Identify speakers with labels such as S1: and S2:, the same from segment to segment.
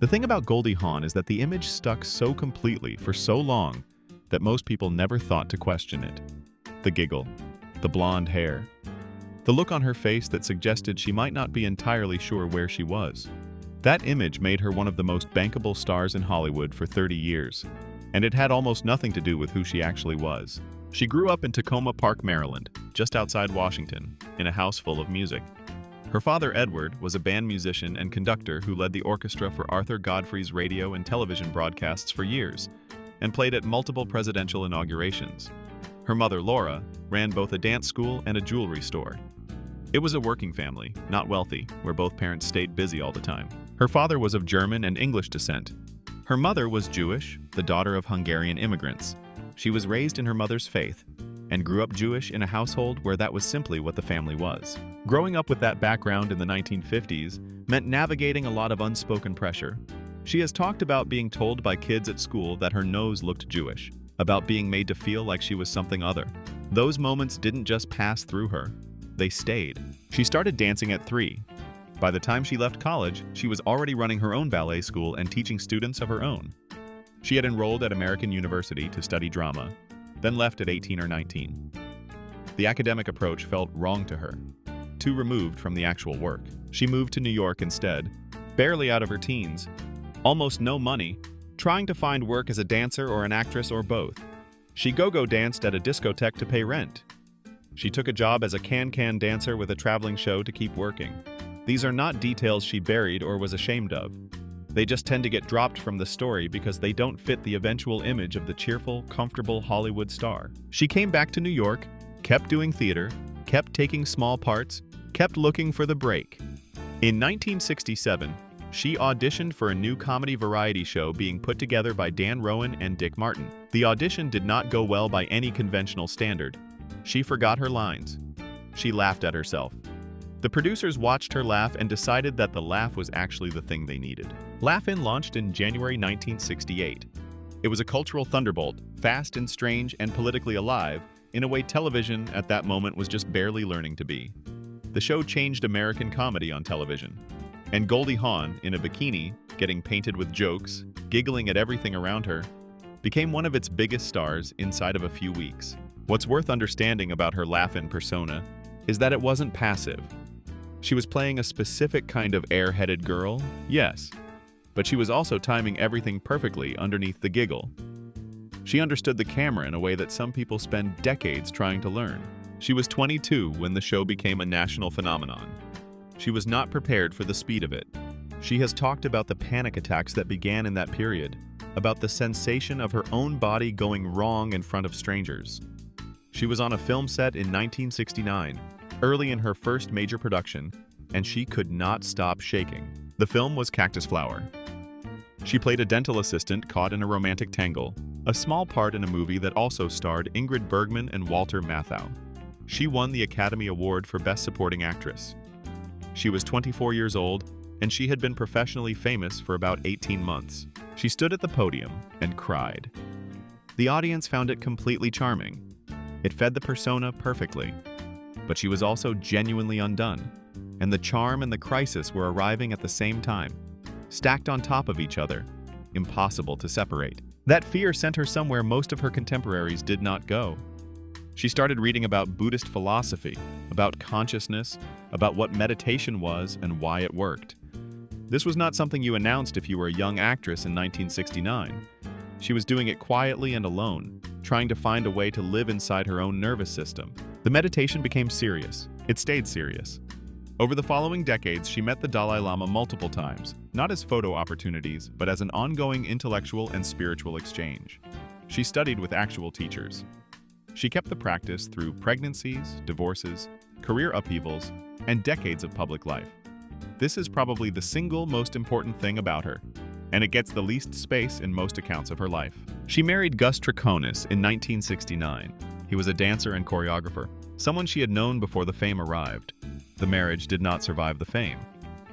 S1: The thing about Goldie Hawn is that the image stuck so completely for so long that most people never thought to question it. The giggle, the blonde hair, the look on her face that suggested she might not be entirely sure where she was. That image made her one of the most bankable stars in Hollywood for 30 years, and it had almost nothing to do with who she actually was. She grew up in Tacoma Park, Maryland, just outside Washington, in a house full of music. Her father, Edward, was a band musician and conductor who led the orchestra for Arthur Godfrey's radio and television broadcasts for years, and played at multiple presidential inaugurations. Her mother, Laura, ran both a dance school and a jewelry store. It was a working family, not wealthy, where both parents stayed busy all the time. Her father was of German and English descent. Her mother was Jewish, the daughter of Hungarian immigrants. She was raised in her mother's faith and grew up Jewish in a household where that was simply what the family was. Growing up with that background in the 1950s meant navigating a lot of unspoken pressure. She has talked about being told by kids at school that her nose looked Jewish, about being made to feel like she was something other. Those moments didn't just pass through her, they stayed. She started dancing at 3. By the time she left college, she was already running her own ballet school and teaching students of her own. She had enrolled at American University to study drama, then left at 18 or 19. The academic approach felt wrong to her, too removed from the actual work. She moved to New York instead, barely out of her teens, almost no money, trying to find work as a dancer or an actress or both. She go-go danced at a discotheque to pay rent. She took a job as a can-can dancer with a traveling show to keep working. These are not details she buried or was ashamed of. They just tend to get dropped from the story because they don't fit the eventual image of the cheerful, comfortable Hollywood star. She came back to New York, kept doing theater, kept taking small parts, kept looking for the break. In 1967, she auditioned for a new comedy variety show being put together by Dan Rowan and Dick Martin. The audition did not go well by any conventional standard. She forgot her lines. She laughed at herself. The producers watched her laugh and decided that the laugh was actually the thing they needed. Laugh-In launched in January 1968. It was a cultural thunderbolt, fast and strange and politically alive, in a way television at that moment was just barely learning to be. The show changed American comedy on television. And Goldie Hawn, in a bikini, getting painted with jokes, giggling at everything around her, became one of its biggest stars inside of a few weeks. What's worth understanding about her Laugh-In persona is that it wasn't passive. She was playing a specific kind of airheaded girl, yes, but she was also timing everything perfectly underneath the giggle. She understood the camera in a way that some people spend decades trying to learn. She was 22 when the show became a national phenomenon. She was not prepared for the speed of it. She has talked about the panic attacks that began in that period, about the sensation of her own body going wrong in front of strangers. She was on a film set in 1969, early in her first major production, and she could not stop shaking. The film was Cactus Flower. She played a dental assistant caught in a romantic tangle, a small part in a movie that also starred Ingrid Bergman and Walter Matthau. She won the Academy Award for Best Supporting Actress. She was 24 years old, and she had been professionally famous for about 18 months. She stood at the podium and cried. The audience found it completely charming. It fed the persona perfectly. But she was also genuinely undone, and the charm and the crisis were arriving at the same time, stacked on top of each other, impossible to separate. That fear sent her somewhere most of her contemporaries did not go. She started reading about Buddhist philosophy, about consciousness, about what meditation was and why it worked. This was not something you announced if you were a young actress in 1969. She was doing it quietly and alone, trying to find a way to live inside her own nervous system. The meditation became serious. It stayed serious. Over the following decades, she met the Dalai Lama multiple times, not as photo opportunities, but as an ongoing intellectual and spiritual exchange. She studied with actual teachers. She kept the practice through pregnancies, divorces, career upheavals, and decades of public life. This is probably the single most important thing about her, and it gets the least space in most accounts of her life. She married Gus Triconis in 1969. He was a dancer and choreographer, someone she had known before the fame arrived. The marriage did not survive the fame.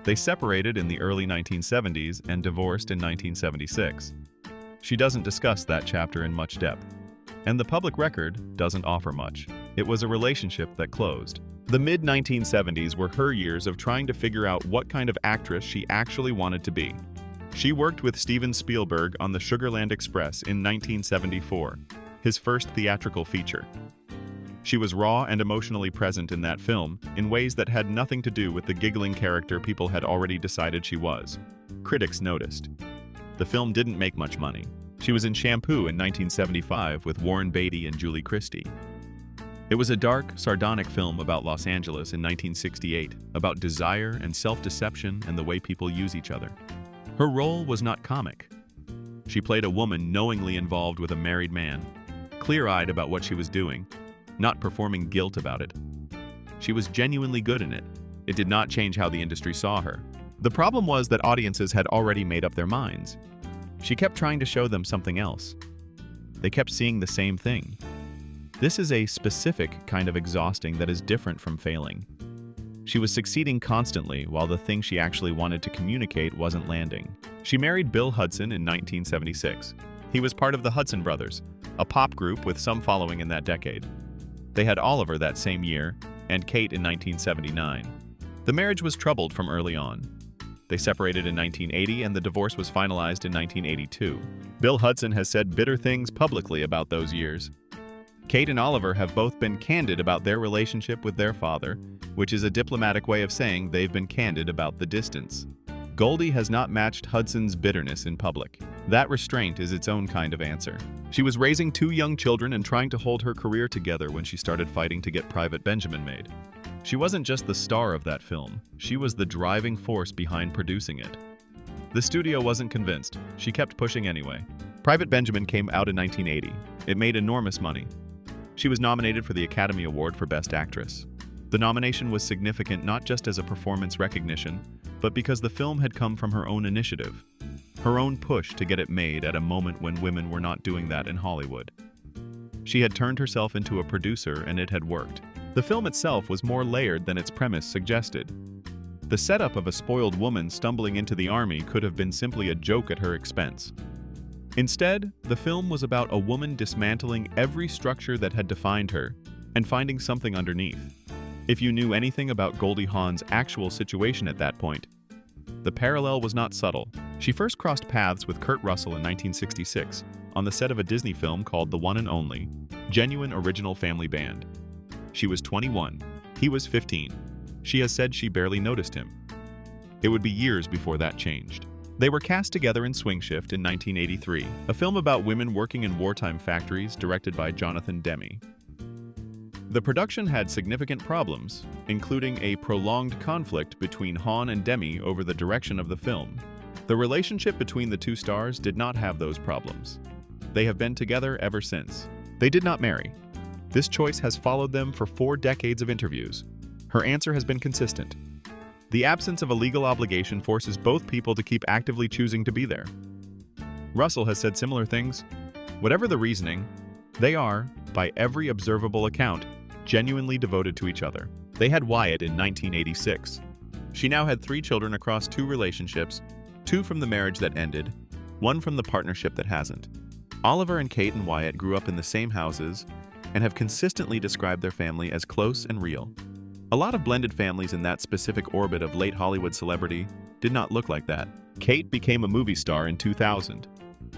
S1: They separated in the early 1970s and divorced in 1976. She doesn't discuss that chapter in much depth, and the public record doesn't offer much. It was a relationship that closed. The mid-1970s were her years of trying to figure out what kind of actress she actually wanted to be. She worked with Steven Spielberg on the Sugarland Express in 1974, his first theatrical feature. She was raw and emotionally present in that film in ways that had nothing to do with the giggling character people had already decided she was. Critics noticed. The film didn't make much money. She was in Shampoo in 1975 with Warren Beatty and Julie Christie. It was a dark, sardonic film about Los Angeles in 1968, about desire and self-deception and the way people use each other. Her role was not comic. She played a woman knowingly involved with a married man, clear-eyed about what she was doing, not performing guilt about it. She was genuinely good in it. It did not change how the industry saw her. The problem was that audiences had already made up their minds. She kept trying to show them something else. They kept seeing the same thing. This is a specific kind of exhausting that is different from failing. She was succeeding constantly while the thing she actually wanted to communicate wasn't landing. She married Bill Hudson in 1976. He was part of the Hudson Brothers, a pop group with some following in that decade. They had Oliver that same year, and Kate in 1979. The marriage was troubled from early on. They separated in 1980, and the divorce was finalized in 1982. Bill Hudson has said bitter things publicly about those years. Kate and Oliver have both been candid about their relationship with their father, which is a diplomatic way of saying they've been candid about the distance. Goldie has not matched Hudson's bitterness in public. That restraint is its own kind of answer. She was raising 2 young children and trying to hold her career together when she started fighting to get Private Benjamin made. She wasn't just the star of that film, she was the driving force behind producing it. The studio wasn't convinced. She kept pushing anyway. Private Benjamin came out in 1980. It made enormous money. She was nominated for the Academy Award for Best Actress. The nomination was significant not just as a performance recognition, but because the film had come from her own initiative, her own push to get it made at a moment when women were not doing that in Hollywood. She had turned herself into a producer, and it had worked. The film itself was more layered than its premise suggested. The setup of a spoiled woman stumbling into the army could have been simply a joke at her expense. Instead, the film was about a woman dismantling every structure that had defined her and finding something underneath. If you knew anything about Goldie Hawn's actual situation at that point, the parallel was not subtle. She first crossed paths with Kurt Russell in 1966 on the set of a Disney film called The One and Only, Genuine Original Family Band. She was 21. He was 15. She has said she barely noticed him. It would be years before that changed. They were cast together in Swing Shift in 1983, a film about women working in wartime factories directed by Jonathan Demme. The production had significant problems, including a prolonged conflict between Hawn and Demme over the direction of the film. The relationship between the 2 stars did not have those problems. They have been together ever since. They did not marry. This choice has followed them for 4 decades of interviews. Her answer has been consistent. The absence of a legal obligation forces both people to keep actively choosing to be there. Russell has said similar things. Whatever the reasoning, they are, by every observable account, genuinely devoted to each other. They had Wyatt in 1986. She now had 3 children across 2 relationships, 2 from the marriage that ended, 1 from the partnership that hasn't. Oliver and Kate and Wyatt grew up in the same houses and have consistently described their family as close and real. A lot of blended families in that specific orbit of late Hollywood celebrity did not look like that. Kate became a movie star in 2000.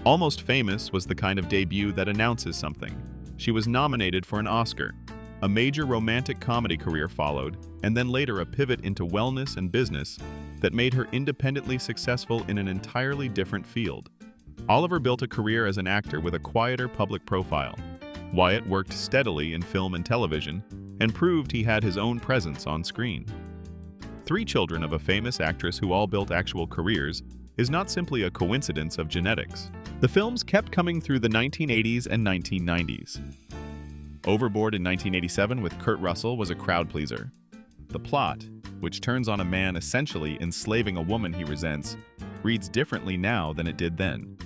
S1: Almost Famous was the kind of debut that announces something. She was nominated for an Oscar. A major romantic comedy career followed, and then later a pivot into wellness and business that made her independently successful in an entirely different field. Oliver built a career as an actor with a quieter public profile. Wyatt worked steadily in film and television and proved he had his own presence on screen. 3 children of a famous actress who all built actual careers is not simply a coincidence of genetics. The films kept coming through the 1980s and 1990s. Overboard in 1987 with Kurt Russell was a crowd pleaser. The plot, which turns on a man essentially enslaving a woman he resents, reads differently now than it did then.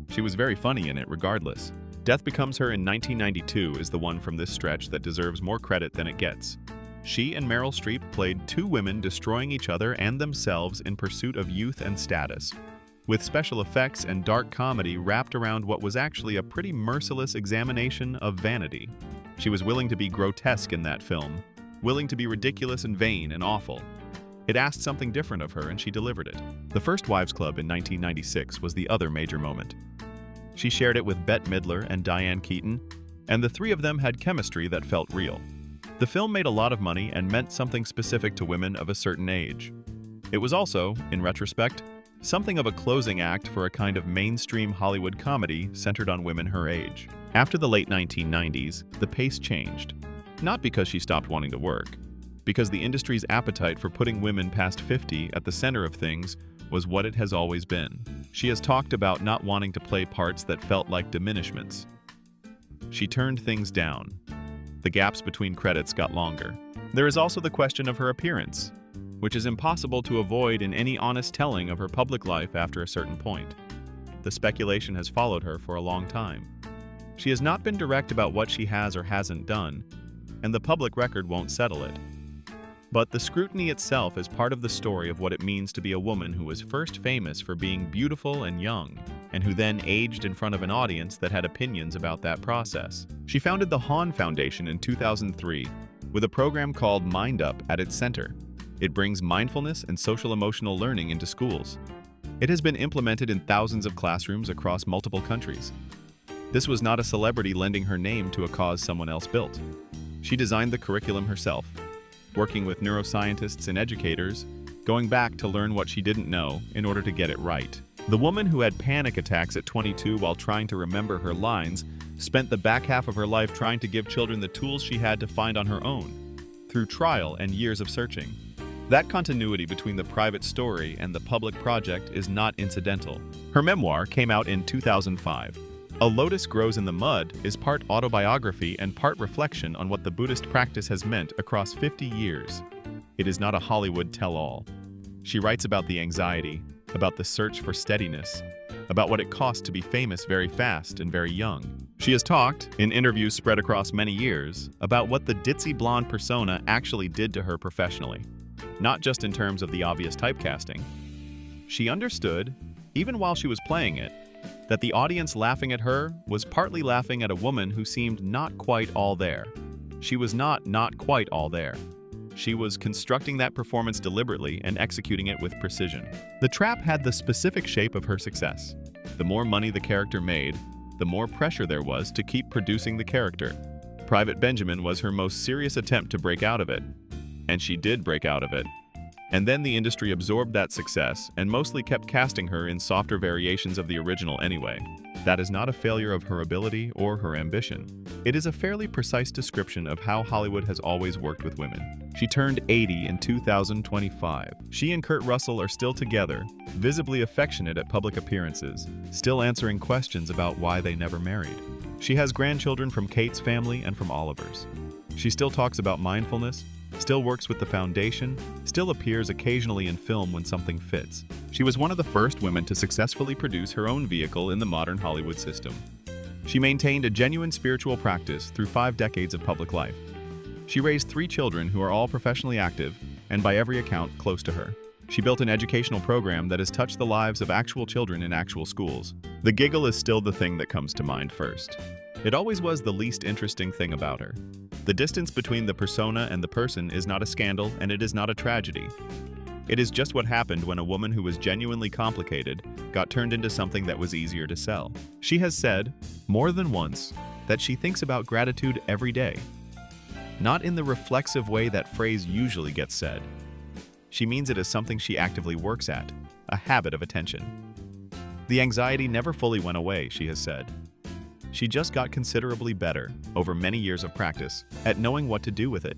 S1: She was very funny in it regardless. Death Becomes Her in 1992 is the one from this stretch that deserves more credit than it gets. She and Meryl Streep played 2 women destroying each other and themselves in pursuit of youth and status, with special effects and dark comedy wrapped around what was actually a pretty merciless examination of vanity. She was willing to be grotesque in that film, willing to be ridiculous and vain and awful. It asked something different of her and she delivered it. The First Wives Club in 1996 was the other major moment. She shared it with Bette Midler and Diane Keaton, and the three of them had chemistry that felt real. The film made a lot of money and meant something specific to women of a certain age. It was also, in retrospect, something of a closing act for a kind of mainstream Hollywood comedy centered on women her age. After the late 1990s, the pace changed. Not because she stopped wanting to work, because the industry's appetite for putting women past 50 at the center of things was what it has always been. She has talked about not wanting to play parts that felt like diminishments. She turned things down. The gaps between credits got longer. There is also the question of her appearance, which is impossible to avoid in any honest telling of her public life after a certain point. The speculation has followed her for a long time. She has not been direct about what she has or hasn't done, and the public record won't settle it. But the scrutiny itself is part of the story of what it means to be a woman who was first famous for being beautiful and young, and who then aged in front of an audience that had opinions about that process. She founded the Hawn Foundation in 2003 with a program called Mind Up at its center. It brings mindfulness and social-emotional learning into schools. It has been implemented in thousands of classrooms across multiple countries. This was not a celebrity lending her name to a cause someone else built. She designed the curriculum herself, working with neuroscientists and educators, going back to learn what she didn't know in order to get it right. The woman who had panic attacks at 22 while trying to remember her lines spent the back half of her life trying to give children the tools she had to find on her own, through trial and years of searching. That continuity between the private story and the public project is not incidental. Her memoir came out in 2005. A Lotus Grows in the Mud is part autobiography and part reflection on what the Buddhist practice has meant across 50 years. It is not a Hollywood tell-all. She writes about the anxiety, about the search for steadiness, about what it costs to be famous very fast and very young. She has talked, in interviews spread across many years, about what the ditzy blonde persona actually did to her professionally, not just in terms of the obvious typecasting. She understood, even while she was playing it, that the audience laughing at her was partly laughing at a woman who seemed not quite all there. She was not quite all there. She was constructing that performance deliberately and executing it with precision. The trap had the specific shape of her success. The more money the character made, the more pressure there was to keep producing the character. Private Benjamin was her most serious attempt to break out of it. And she did break out of it. And then the industry absorbed that success and mostly kept casting her in softer variations of the original anyway. That is not a failure of her ability or her ambition. It is a fairly precise description of how Hollywood has always worked with women. She turned 80 in 2025. She and Kurt Russell are still together, visibly affectionate at public appearances, still answering questions about why they never married. She has grandchildren from Kate's family and from Oliver's. She still talks about mindfulness, still works with the foundation, still appears occasionally in film when something fits. She was one of the first women to successfully produce her own vehicle in the modern Hollywood system. She maintained a genuine spiritual practice through 5 decades of public life. She raised 3 children who are all professionally active and by every account close to her. She built an educational program that has touched the lives of actual children in actual schools. The giggle is still the thing that comes to mind first. It always was the least interesting thing about her. The distance between the persona and the person is not a scandal, and it is not a tragedy. It is just what happened when a woman who was genuinely complicated got turned into something that was easier to sell. She has said, more than once, that she thinks about gratitude every day. Not in the reflexive way that phrase usually gets said. She means it as something she actively works at, a habit of attention. The anxiety never fully went away, she has said. She just got considerably better, over many years of practice, at knowing what to do with it.